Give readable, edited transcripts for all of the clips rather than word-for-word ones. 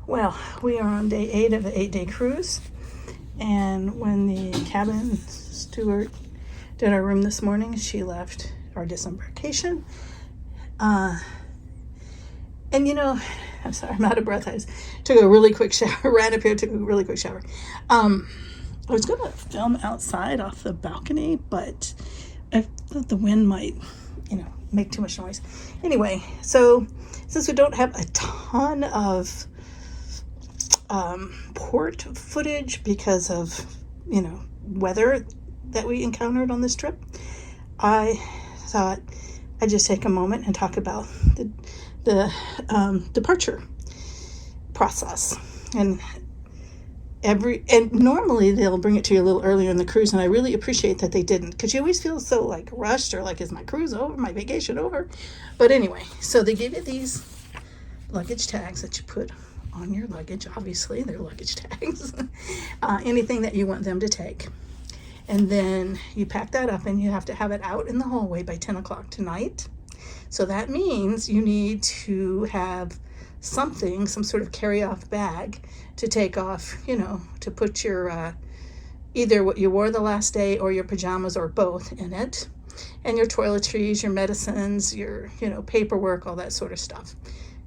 Well, we are on day 8 of the 8-day cruise, and when the cabin steward did our room this morning, she left our disembarkation. And you know, I'm sorry, I'm out of breath. I took a really quick shower, ran up here, took a really quick shower. I was going to film outside off the balcony, but I thought the wind might, make too much noise. Anyway, so since we don't have a ton of port footage because of, weather that we encountered on this trip, I thought I'd just take a moment and talk about the departure process. And normally they'll bring it to you a little earlier in the cruise, and I really appreciate that they didn't, because you always feel so like rushed, or like, is my cruise over, my vacation over? But anyway, so they give you these luggage tags that you put on your luggage. Obviously they're luggage tags. Anything that you want them to take, and then you pack that up, and you have to have it out in the hallway by 10 o'clock tonight. So that means you need to have some sort of carry-off bag to take off, to put your either what you wore the last day or your pajamas, or both, in it, and your toiletries, your medicines, your paperwork, all that sort of stuff.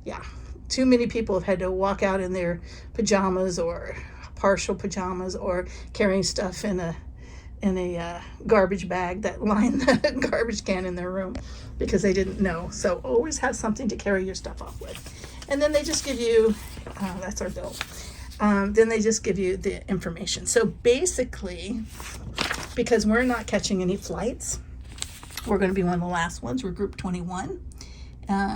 Yeah, too many people have had to walk out in their pajamas or partial pajamas, or carrying stuff in a garbage bag that lined the garbage can in their room because they didn't know. So always have something to carry your stuff off with. And then they just give you, that's our bill. Then they just give you the information. So basically, because we're not catching any flights, we're going to be one of the last ones. We're group 21.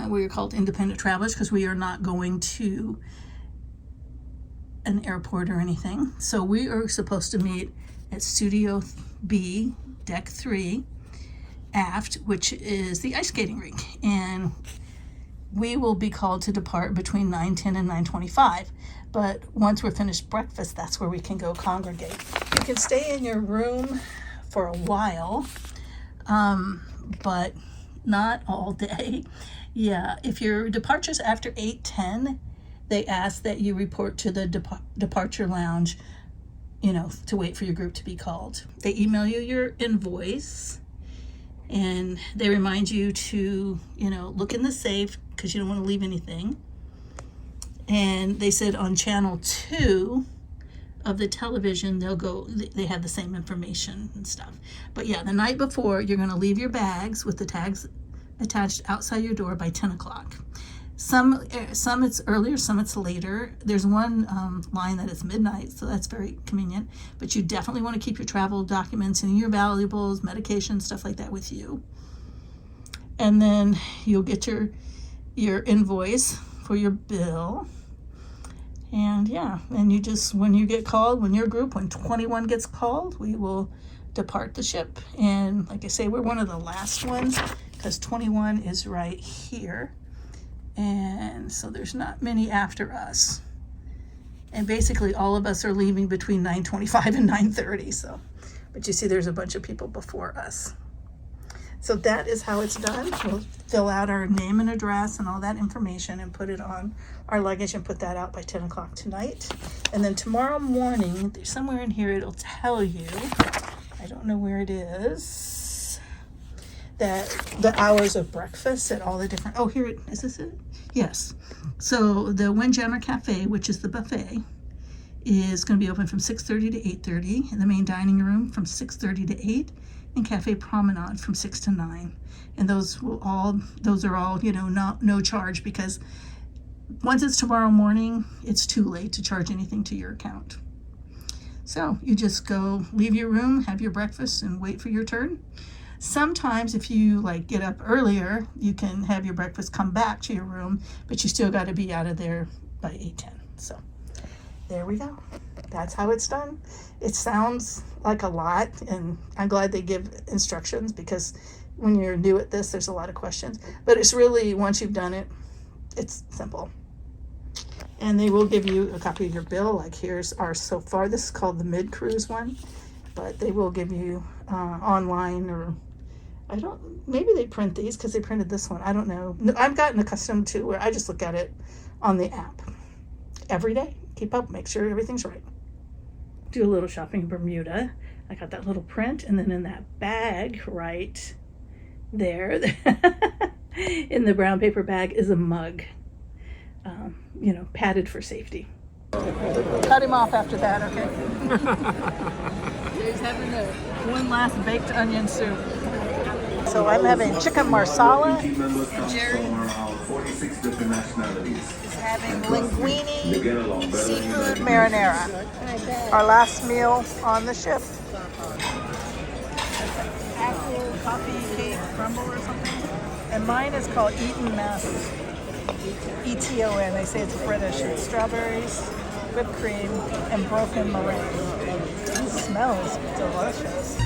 We are called independent travelers because we are not going to an airport or anything. So we are supposed to meet at Studio B, Deck 3, aft, which is the ice skating rink. And we will be called to depart between 9:10 and 9:25. But once we're finished breakfast, that's where we can go congregate. You can stay in your room for a while, but not all day. Yeah, if your departure's after 8:10, they ask that you report to the departure lounge, to wait for your group to be called. They email you your invoice, and they remind you to, look in the safe because you don't want to leave anything. And they said on channel 2 of the television, they have the same information and stuff. But yeah, the night before, you're going to leave your bags with the tags attached outside your door by 10 o'clock. Some it's earlier, some it's later. There's one line that is midnight, so that's very convenient. But you definitely want to keep your travel documents and your valuables, medication, stuff like that with you. And then you'll get your invoice for your bill. And yeah, and you just, when you get called, when 21 gets called, we will depart the ship. And like I say, we're one of the last ones because 21 is right here. And so there's not many after us. And basically all of us are leaving between 9:25 and 9:30. So, but you see there's a bunch of people before us. So that is how it's done. We'll fill out our name and address and all that information and put it on our luggage and put that out by 10 o'clock tonight. And then tomorrow morning, there's somewhere in here it'll tell you, I don't know where it is, that the hours of breakfast at all the different, oh, here it is. This it? Yes. So the Windjammer Cafe, which is the buffet, is going to be open from 6:30 to 8:30, and the main dining room from 6:30 to 8, and Cafe Promenade from 6 to 9. And those are all, no charge, because once it's tomorrow morning, it's too late to charge anything to your account. So you just go, leave your room, have your breakfast, and wait for your turn. Sometimes if you get up earlier, you can have your breakfast, come back to your room, but you still got to be out of there by 8:10. So there we go. That's how it's done. It sounds like a lot, and I'm glad they give instructions, because when you're new at this, there's a lot of questions. But it's really, once you've done it, it's simple. And they will give you a copy of your bill. Like, here's our so far. This is called the mid-cruise one. But they will give you online, or maybe they print these, because they printed this one. I don't know. I've gotten accustomed to where I just look at it on the app. every day. Keep up, make sure everything's right. Do a little shopping in Bermuda. I got that little print, and then in that bag right there, in the brown paper bag is a mug, you know, padded for safety. Cut him off after that, okay? He's having one last baked onion soup. So I'm having chicken marsala, and Jerry is having linguine seafood marinara. Our last meal on the ship. Apple coffee cake crumble or something. And mine is called Eton Mess. E-T-O-N. They say it's British. It's strawberries, whipped cream, and broken meringue. It smells delicious.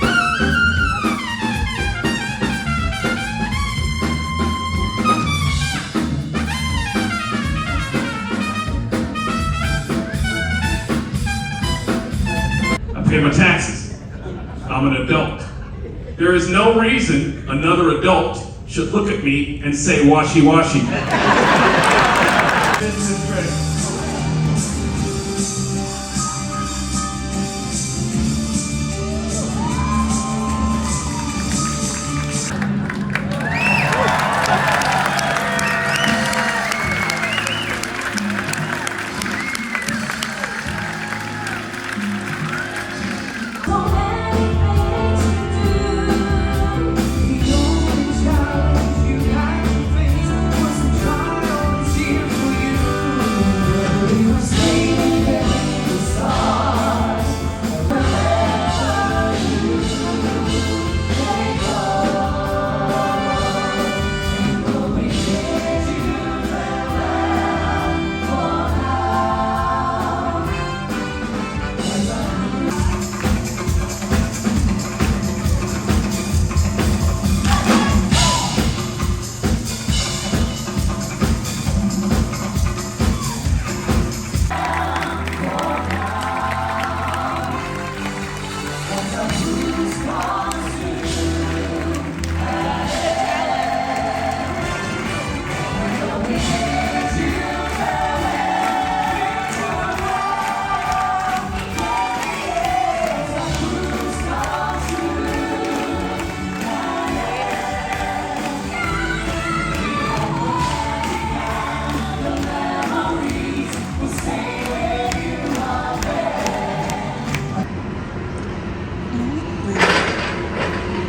I pay my taxes. I'm an adult. There is no reason another adult should look at me and say washy-washy.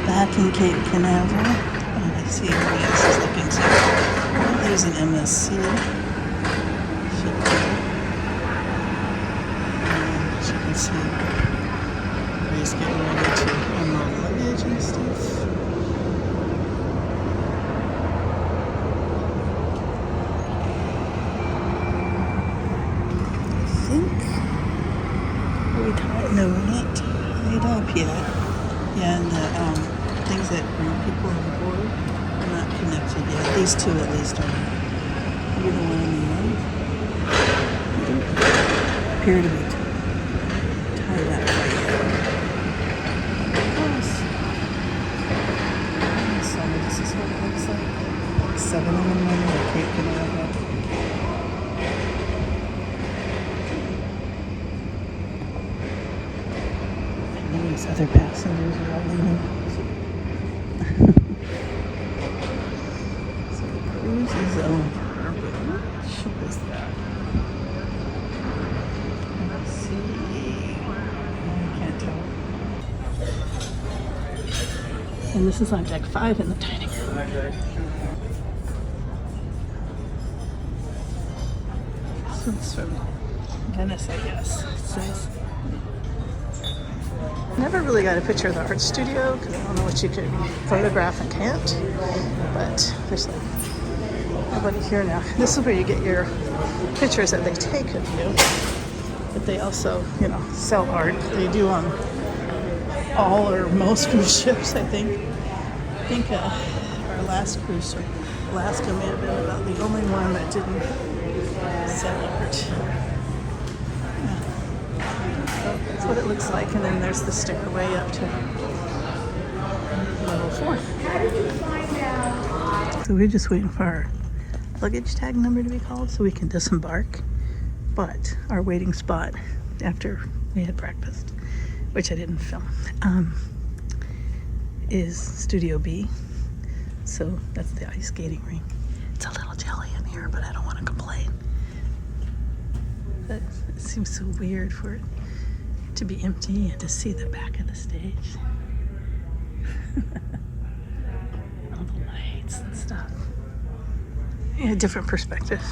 Back in Cape Canaveral. Oh, I see everybody else is looking too. Oh, there's an MSC. As you can see, everybody's getting ready to unload luggage and stuff. I think we're tied. No, we're not tied up yet. Yeah, and the things that bring people on board are not connected yet. These two at least are. Maybe the one on the end. Appear to be tied up right here. So this is what it looks like. 7 in the morning at Cape Canaveral. These other passengers are all leaving. So the cruise is over, but what ship is that? Let's see. I can't tell. And this is on deck 5 in the dining room. This one's from Venice, I guess. It says. Never really got a picture of the art studio because I don't know what you could photograph and can't. But there's like nobody here now. This is where you get your pictures that they take of you. But they also, you know, sell art. They do on all or most cruise ships, I think. I think our last cruise from Alaska may have been about the only one that didn't sell art. That's what it looks like, and then there's the stairway up to level 4. So we're just waiting for our luggage tag number to be called so we can disembark. But our waiting spot after we had breakfast, which I didn't film, is Studio B. So that's the ice skating rink. It's a little chilly in here, but I don't want to complain. But it seems so weird for it to be empty and to see the back of the stage. All the lights and stuff. Yeah, different perspective.